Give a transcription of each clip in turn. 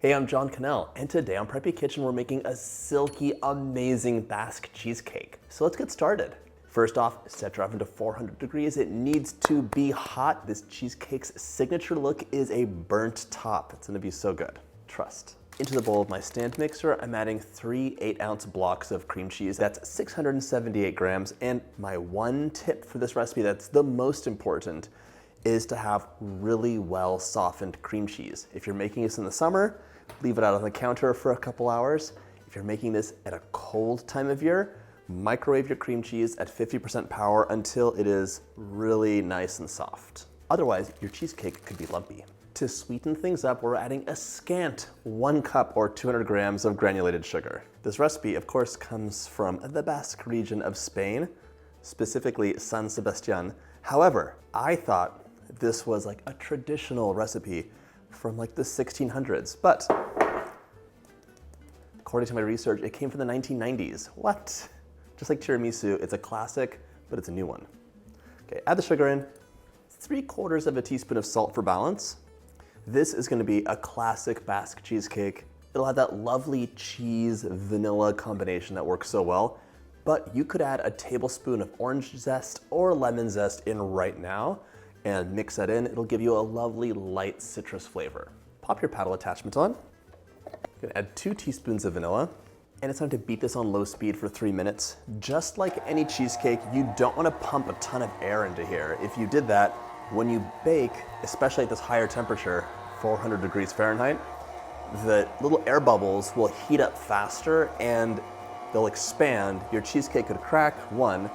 Hey, I'm John Cannell, and today on Preppy Kitchen we're making a silky, amazing Basque cheesecake. So let's get started. First off, set your oven to 400 degrees. It needs to be hot. This cheesecake's signature look is a burnt top. It's gonna be so good, trust. Into the bowl of my stand mixer, I'm adding 3 8-ounce blocks of cream cheese. That's 678 grams. And my one tip for this recipe that's the most important is to have really well softened cream cheese. If you're making this in the summer, leave it out on the counter for a couple hours. If you're making this at a cold time of year, microwave your cream cheese at 50% power until it is really nice and soft. Otherwise, your cheesecake could be lumpy. To sweeten things up, we're adding a scant 1 cup or 200 grams of granulated sugar. This recipe, of course, comes from the Basque region of Spain, specifically San Sebastian. However, I thought this was like a traditional recipe from like the 1600s, but according to my research, it came from the 1990s. What? Just like tiramisu, it's a classic, but it's a new one. Okay, add the sugar in, 3/4 of a teaspoon of salt for balance. This is gonna be a classic Basque cheesecake. It'll have that lovely cheese vanilla combination that works so well, but you could add a tablespoon of orange zest or lemon zest in right now and mix that in. It'll give you a lovely light citrus flavor. Pop your paddle attachment on. You're gonna add 2 teaspoons of vanilla, and it's time to beat this on low speed for 3 minutes. Just like any cheesecake, you don't wanna pump a ton of air into here. If you did that, when you bake, especially at this higher temperature, 400 degrees Fahrenheit, the little air bubbles will heat up faster and they'll expand. Your cheesecake could crack, one,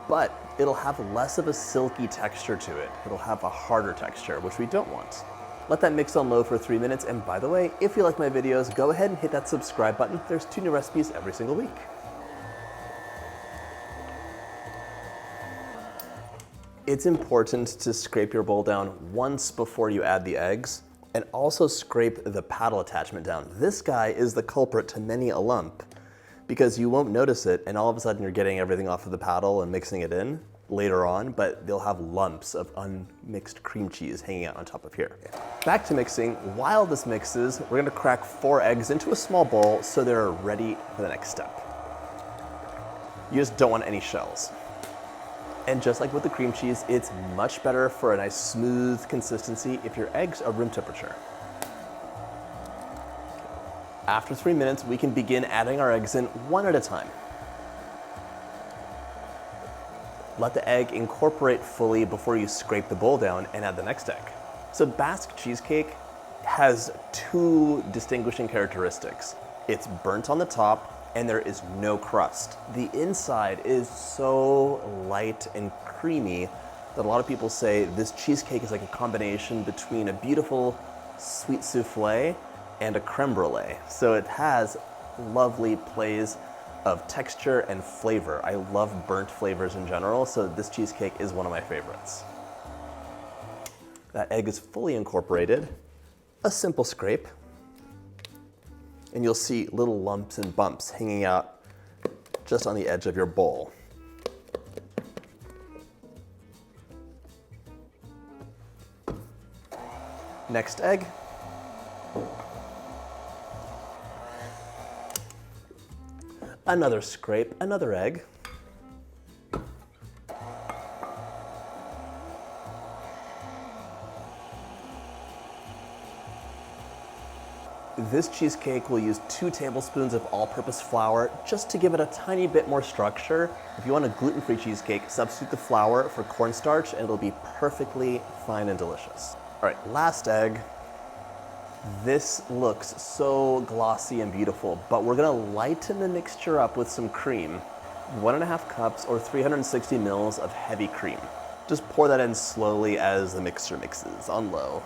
but it'll have less of a silky texture to it. It'll have a harder texture, which we don't want. Let that mix on low for 3 minutes. And by the way, if you like my videos, go ahead and hit that subscribe button. There's 2 new recipes every single week. It's important to scrape your bowl down once before you add the eggs, and also scrape the paddle attachment down. This guy is the culprit to many a lump, because you won't notice it, and all of a sudden you're getting everything off of the paddle and mixing it in later on, but they'll have lumps of unmixed cream cheese hanging out on top of here. Back to mixing. While this mixes, we're gonna crack 4 eggs into a small bowl so they're ready for the next step. You just don't want any shells. And just like with the cream cheese, it's much better for a nice smooth consistency if your eggs are room temperature. After 3 minutes, we can begin adding our eggs in one at a time. Let the egg incorporate fully before you scrape the bowl down and add the next egg. So Basque cheesecake has 2 distinguishing characteristics. It's burnt on the top and there is no crust. The inside is so light and creamy that a lot of people say this cheesecake is like a combination between a beautiful sweet souffle and a creme brulee. So it has lovely plays of texture and flavor. I love burnt flavors in general, so this cheesecake is one of my favorites. That egg is fully incorporated. A simple scrape, and you'll see little lumps and bumps hanging out just on the edge of your bowl. Next egg. Another scrape, another egg. This cheesecake will use 2 tablespoons of all-purpose flour just to give it a tiny bit more structure. If you want a gluten-free cheesecake, substitute the flour for cornstarch and it'll be perfectly fine and delicious. All right, last egg. This looks so glossy and beautiful, but we're gonna lighten the mixture up with some cream. 1.5 cups or 360 mils of heavy cream. Just pour that in slowly as the mixture mixes on low.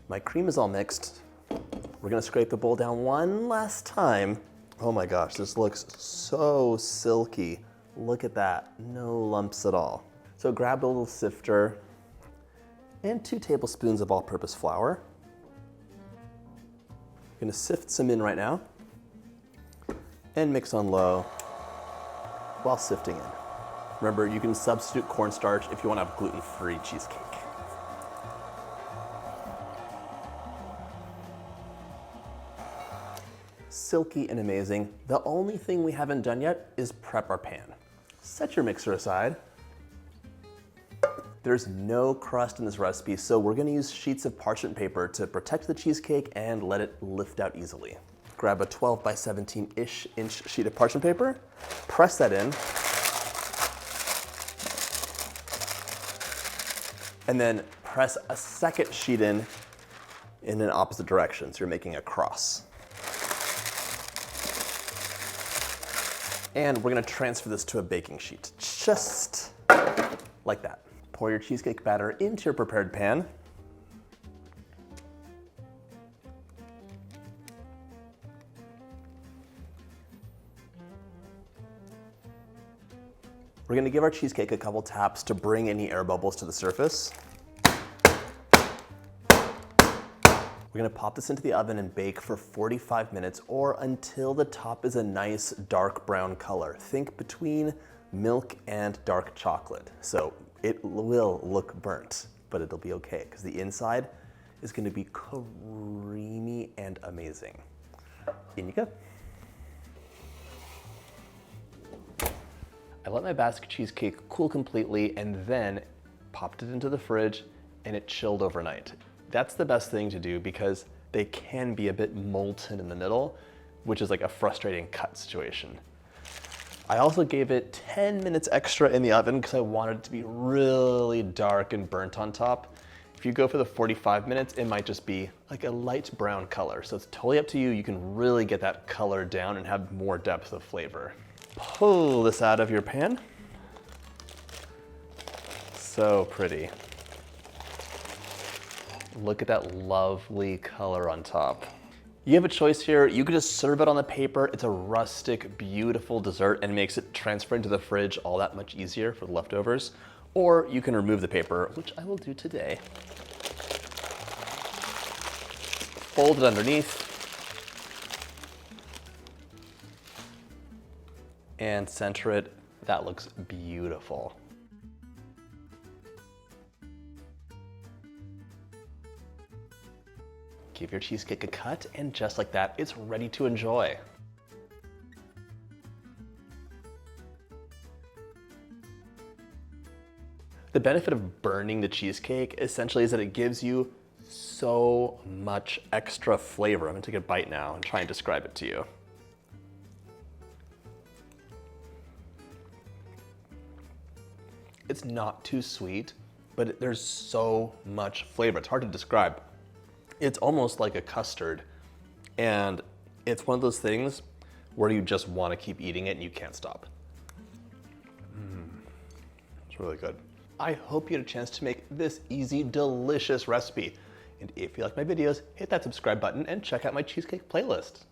My cream is all mixed. We're gonna scrape the bowl down one last time. Oh my gosh, this looks so silky. Look at that, no lumps at all. So grab a little sifter and 2 tablespoons of all-purpose flour. I'm gonna sift some in right now and mix on low while sifting in. Remember, you can substitute cornstarch if you want to have gluten-free cheesecake. silky and amazing. The only thing we haven't done yet is prep our pan. Set your mixer aside. There's no crust in this recipe, so we're gonna use sheets of parchment paper to protect the cheesecake and let it lift out easily. Grab a 12 by 17-ish inch sheet of parchment paper, press that in, and then press a second sheet in an opposite direction, so you're making a cross. And we're gonna transfer this to a baking sheet, just like that. Pour your cheesecake batter into your prepared pan. We're gonna give our cheesecake a couple taps to bring any air bubbles to the surface. We're gonna pop this into the oven and bake for 45 minutes or until the top is a nice dark brown color. Think between milk and dark chocolate. So it will look burnt, but it'll be okay because the inside is gonna be creamy and amazing. In you go. I let my Basque cheesecake cool completely and then popped it into the fridge and it chilled overnight. That's the best thing to do because they can be a bit molten in the middle, which is like a frustrating cut situation. I also gave it 10 minutes extra in the oven because I wanted it to be really dark and burnt on top. If you go for the 45 minutes, it might just be like a light brown color. So it's totally up to you. You can really get that color down and have more depth of flavor. Pull this out of your pan. So pretty. Look at that lovely color on top. You have a choice here. You could just serve it on the paper. It's a rustic, beautiful dessert and makes it transfer into the fridge all that much easier for the leftovers. Or you can remove the paper, which I will do today. Fold it underneath. And center it. That looks beautiful. Give your cheesecake a cut, and just like that, it's ready to enjoy. The benefit of burning the cheesecake essentially is that it gives you so much extra flavor. I'm gonna take a bite now and try and describe it to you. It's not too sweet, but there's so much flavor. It's hard to describe. It's almost like a custard, and it's one of those things where you just want to keep eating it and you can't stop. It's really good. I hope you had a chance to make this easy, delicious recipe. And if you like my videos, hit that subscribe button and check out my cheesecake playlist.